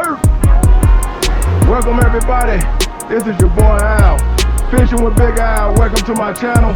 Welcome everybody, this is your boy Al, Fishing with Big Al. Welcome to my channel.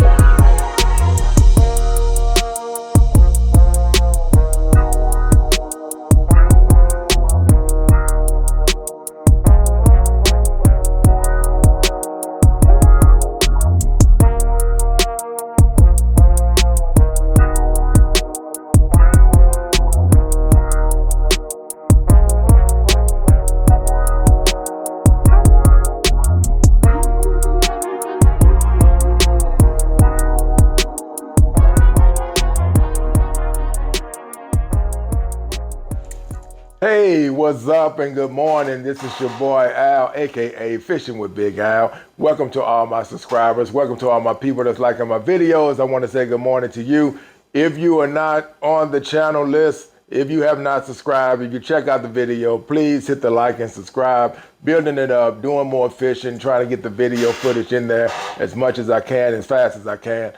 Hey, what's up and good morning. This is your boy Al, aka Fishing with Big Al. Welcome to all my subscribers. Welcome to all my people that's liking my videos. I want to say good morning to you. If you are not on the channel list, if you have not subscribed, if you check out the video, please hit the like and subscribe. Building it up, doing more fishing, trying to get the video footage in there as much as I can, as fast as I can.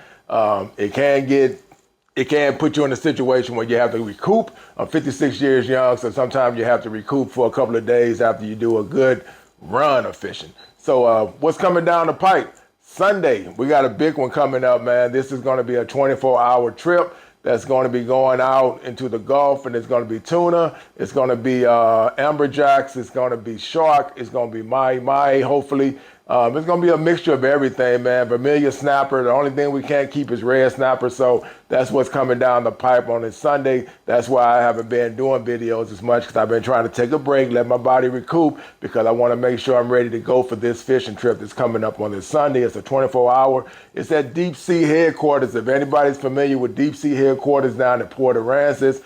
It can put you in a situation where you have to recoup. I'm 56 years young, so sometimes you have to recoup for a couple of days after you do a good run of fishing. So what's coming down the pipe? Sunday, we got a big one coming up, man. This is gonna be a 24-hour trip that's gonna be going out into the Gulf, and it's gonna be tuna, it's gonna be amberjacks, it's gonna be shark, it's gonna be mahi-mahi, hopefully. It's gonna be a mixture of everything, man. Vermilion snapper, the only thing we can't keep is red snapper, so that's what's coming down the pipe on this Sunday. That's why I haven't been doing videos as much, because I've been trying to take a break, let my body recoup, because I wanna make sure I'm ready to go for this fishing trip that's coming up on this Sunday. It's a 24-hour. It's at Deep Sea Headquarters. If anybody's familiar with Deep Sea Headquarters down at Port Aransas,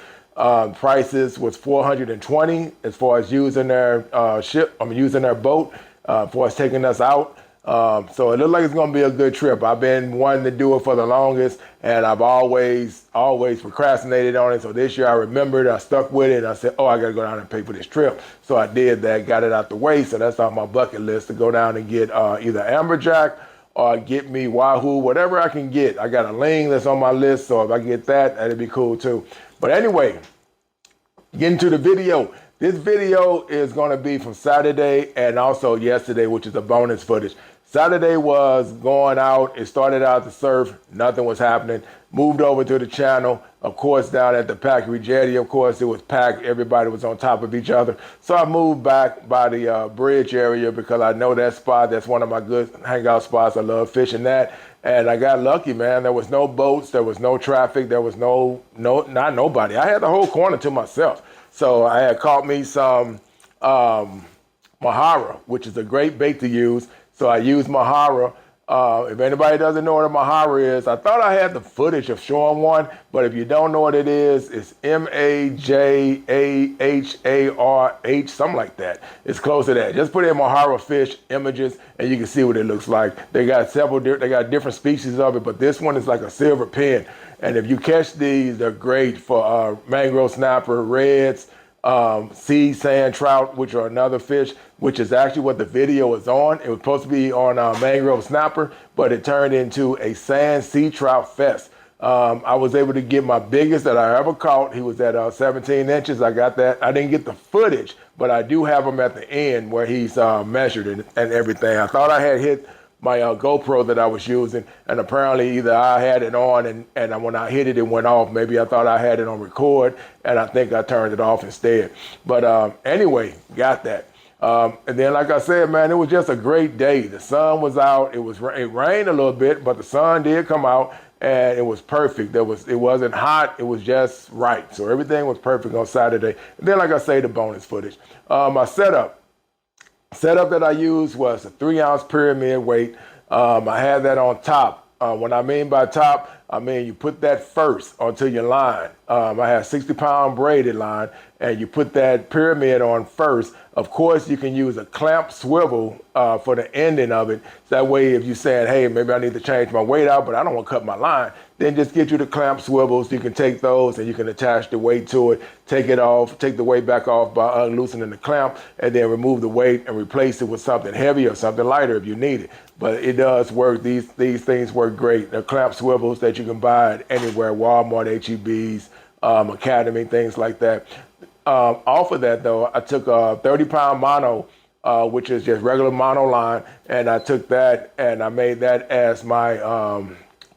prices was $420 as far as using their using their boat. For us taking us out. So it looks like it's gonna be a good trip. I've been wanting to do it for the longest, and I've always procrastinated on it. So this year I remembered, I stuck with it, and I said, oh, I gotta go down and pay for this trip. So I did that, got it out the way. So that's on my bucket list, to go down and get either amberjack or get me wahoo, whatever I can get. I got a ling that's on my list, so if I get that, that'd be cool too. But anyway, getting to the video. This video is gonna be from Saturday and also yesterday, which is a bonus footage. Saturday was going out, it started out to surf, nothing was happening. Moved over to the channel, of course, down at the Packery Jetty, of course, it was packed, everybody was on top of each other. So I moved back by the bridge area, because I know that spot, that's one of my good hangout spots. I love fishing that. And I got lucky, man. There was no boats, there was no traffic, there was not nobody. I had the whole corner to myself. So I had caught me some Mahara, which is a great bait to use. So I used Mahara. If anybody doesn't know what a Mahara is, I thought I had the footage of showing one, but if you don't know what it is, it's M-A-J-A-H-A-R-H, something like that. It's close to that. Just put in Mahara fish images and you can see what it looks like. They got different species of it, but this one is like a silver pin. And if you catch these, they're great for mangrove snapper, reds, sea sand trout, which are another fish, which is actually what the video is on. It was supposed to be on mangrove snapper, but it turned into a sand sea trout fest. I was able to get my biggest that I ever caught. He was at 17 inches. I got that. I didn't get the footage, but I do have him at the end where he's measured and everything. I thought I had hit my GoPro that I was using, and apparently either I had it on and when I hit it, it went off. Maybe I thought I had it on record, and I think I turned it off instead. But anyway, got that. And then, like I said, man, it was just a great day. The sun was out. It rained a little bit, but the sun did come out, and it was perfect. It wasn't hot. It was just right. So everything was perfect on Saturday. And then, like I say, the bonus footage. My setup that I used was a 3-ounce pyramid weight. I had that on top. When I mean by top, I mean you put that first onto your line. I had 60-pound braided line, and you put that pyramid on first. Of course, you can use a clamp swivel for the ending of it. So that way, if you're saying, hey, maybe I need to change my weight out, but I don't want to cut my line, then just get you the clamp swivels. You can take those and you can attach the weight to it, take it off, take the weight back off by unloosening the clamp, and then remove the weight and replace it with something heavy or something lighter if you need it. But it does work. These things work great. They're clamp swivels that you can buy at anywhere, Walmart, HEBs, Academy, things like that. Off of that though, I took a 30-pound mono, which is just regular mono line, and I took that and I made that as my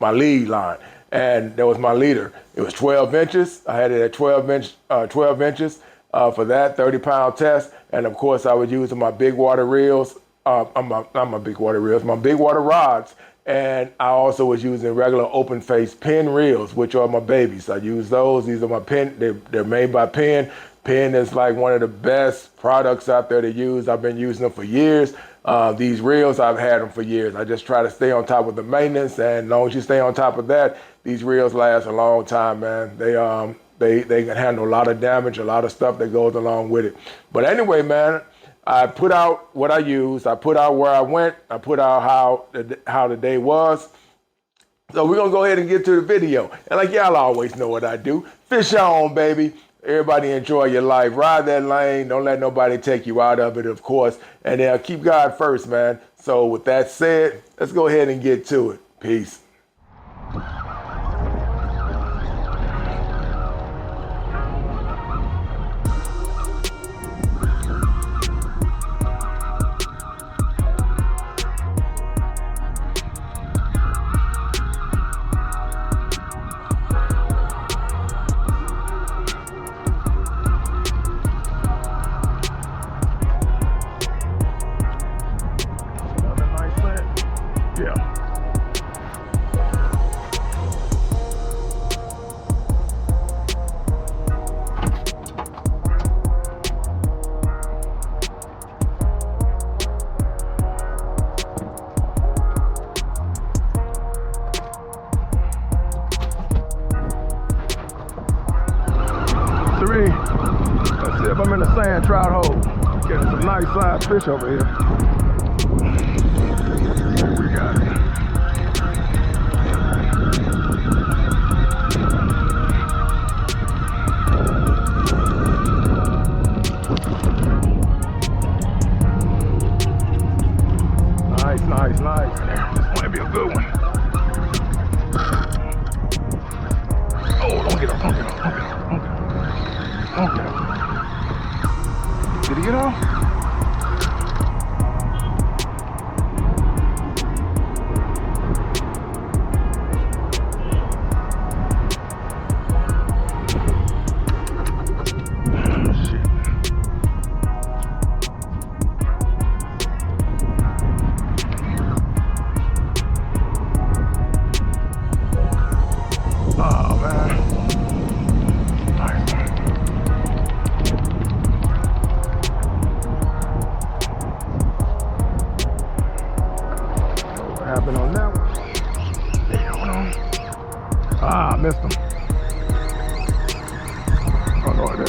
my lead line, and that was my leader. It was 12 inches. I had it at 12 inches for that 30-pound test, and of course I was using my big water reels. Not my big water reels, my big water rods. And I also was using regular open face Penn reels, which are my babies. I use those. These are my Penn. They're made by Penn. Penn is like one of the best products out there to use. I've been using them for years. These reels, I've had them for years. I just try to stay on top of the maintenance, and as long as you stay on top of that, these reels last a long time, man. They can handle a lot of damage, a lot of stuff that goes along with it. But anyway, man, I put out what I used. I put out where I went. I put out how the day was. So we're gonna go ahead and get to the video. And like y'all always know what I do. Fish on, baby. Everybody enjoy your life. Ride that lane. Don't let nobody take you out of it, of course. And then keep God first, man. So with that said, let's go ahead and get to it. Peace. Let's see if I'm in the sand trout hole. Getting some nice sized fish over here. We got it. Nice. This might be a good one. Oh, don't get up. Did he get off? Happened on that one. Damn, hold on. I missed him. Oh no, I did.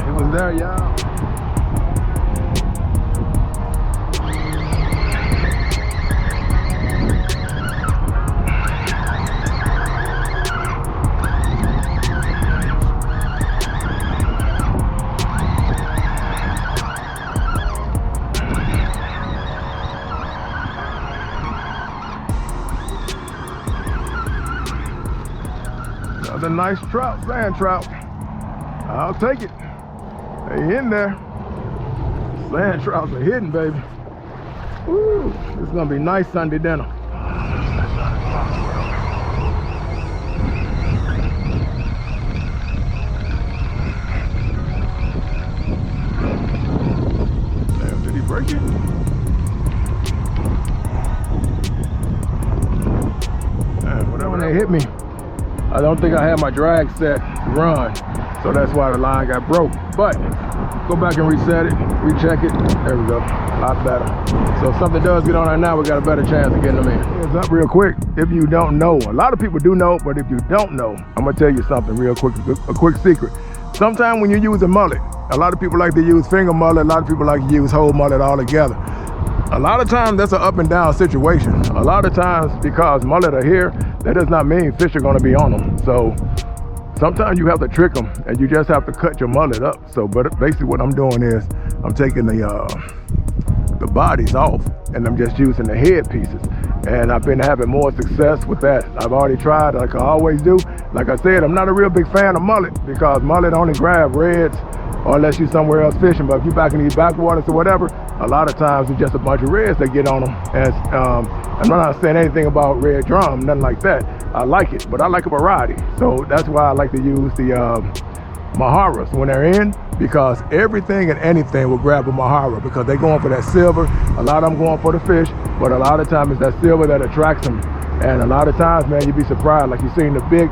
He was there, y'all. Another nice trout, sand trout. I'll take it. They in there. Sand trouts are hidden, baby. Woo, this is gonna be nice Sunday dinner. Damn, did he break it? Man, whatever when they hit me, I don't think I had my drag set to run, so that's why the line got broke. But go back and reset it, recheck it. There we go, a lot better. So if something does get on there now, we got a better chance of getting them in. Heads up real quick, if you don't know, a lot of people do know, but if you don't know, I'm gonna tell you something real quick, a quick secret. Sometimes when you use a mullet, a lot of people like to use finger mullet, a lot of people like to use whole mullet all together. A lot of times that's an up and down situation. A lot of times because mullet are here, that does not mean fish are gonna be on them. So sometimes you have to trick them and you just have to cut your mullet up. So, but basically what I'm doing is I'm taking the the body's off, and I'm just using the head pieces. And I've been having more success with that. I've already tried, like I always do. Like I said, I'm not a real big fan of mullet because mullet only grab reds or unless you're somewhere else fishing. But if you're back in these backwaters or whatever, a lot of times it's just a bunch of reds that get on them. And I'm not saying anything about red drum, nothing like that. I like it, but I like a variety. So that's why I like to use the Maharas when they're in, because everything and anything will grab a Mahara because they're going for that silver. A lot of them going for the fish, but a lot of times it's that silver that attracts them. And a lot of times, man, you'd be surprised. Like you seen the big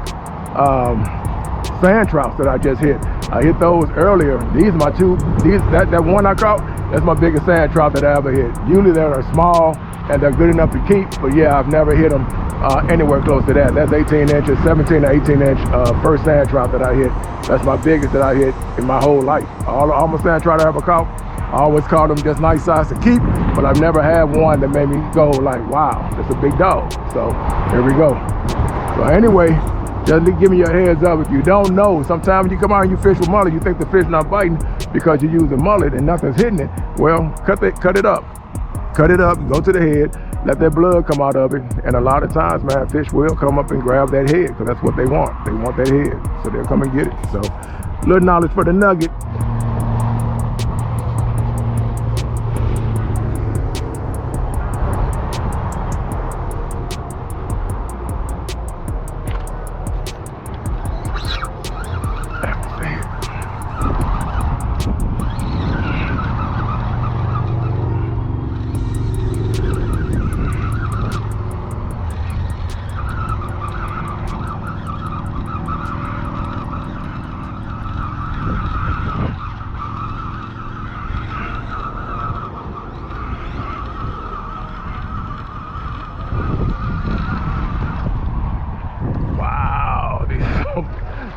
sand trouts that I just hit. I hit those earlier. These are my two. That one I caught, that's my biggest sand trout that I ever hit. Usually they're small and they're good enough to keep, but yeah, I've never hit them anywhere close to that. That's 18 inches, 17 to 18 inch first sand trout that I hit. That's my biggest that I hit in my whole life. All my sand trout I ever caught, I always caught them just nice size to keep, but I've never had one that made me go like, wow, that's a big dog. So here we go. So anyway, just give me your heads up. If you don't know, sometimes when you come out and you fish with mullet, you think the fish not biting because you use a mullet and nothing's hitting it. Well, cut it up. Cut it up, go to the head, let that blood come out of it. And a lot of times, man, fish will come up and grab that head because that's what they want. They want that head, so they'll come and get it. So, little knowledge for the nugget.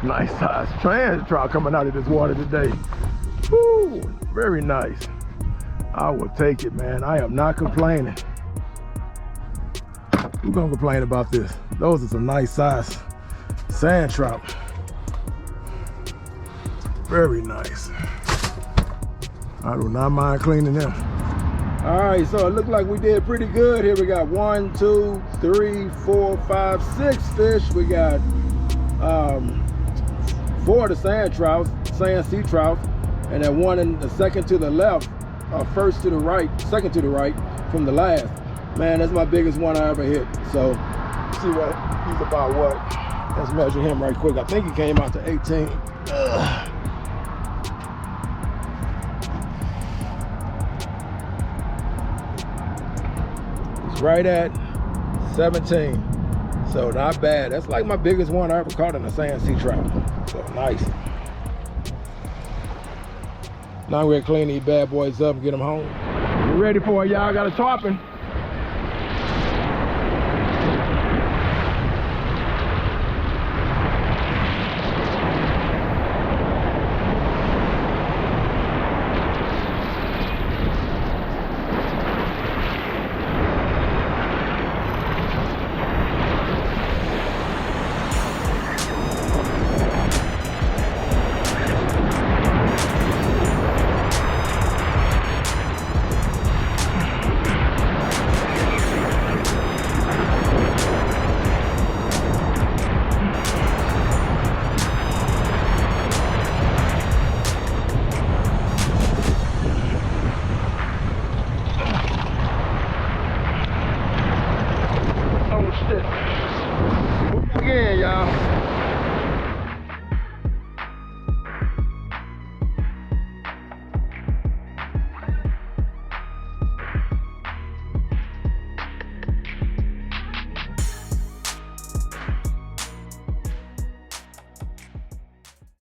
Nice size sand trout coming out of this water today. Woo, very nice. I will take it, man. I am not complaining. Who's gonna complain about this? Those are some nice size sand trout. Very nice. I do not mind cleaning them. All right, so it looked like we did pretty good. Here we got 1, 2, 3, 4, 5, 6 fish. We got 4 of the sand trouts, sand sea trouts, and then one in the second to the left, first to the right, second to the right from the last. Man, that's my biggest one I ever hit. So see what he's about. What? Let's measure him right quick. I think he came out to 18. Ugh. He's right at 17. So not bad. That's like my biggest one I ever caught in a sand sea trout. So nice. Now we're gonna clean these bad boys up and get them home. We're ready for it, y'all. Got a tarpon.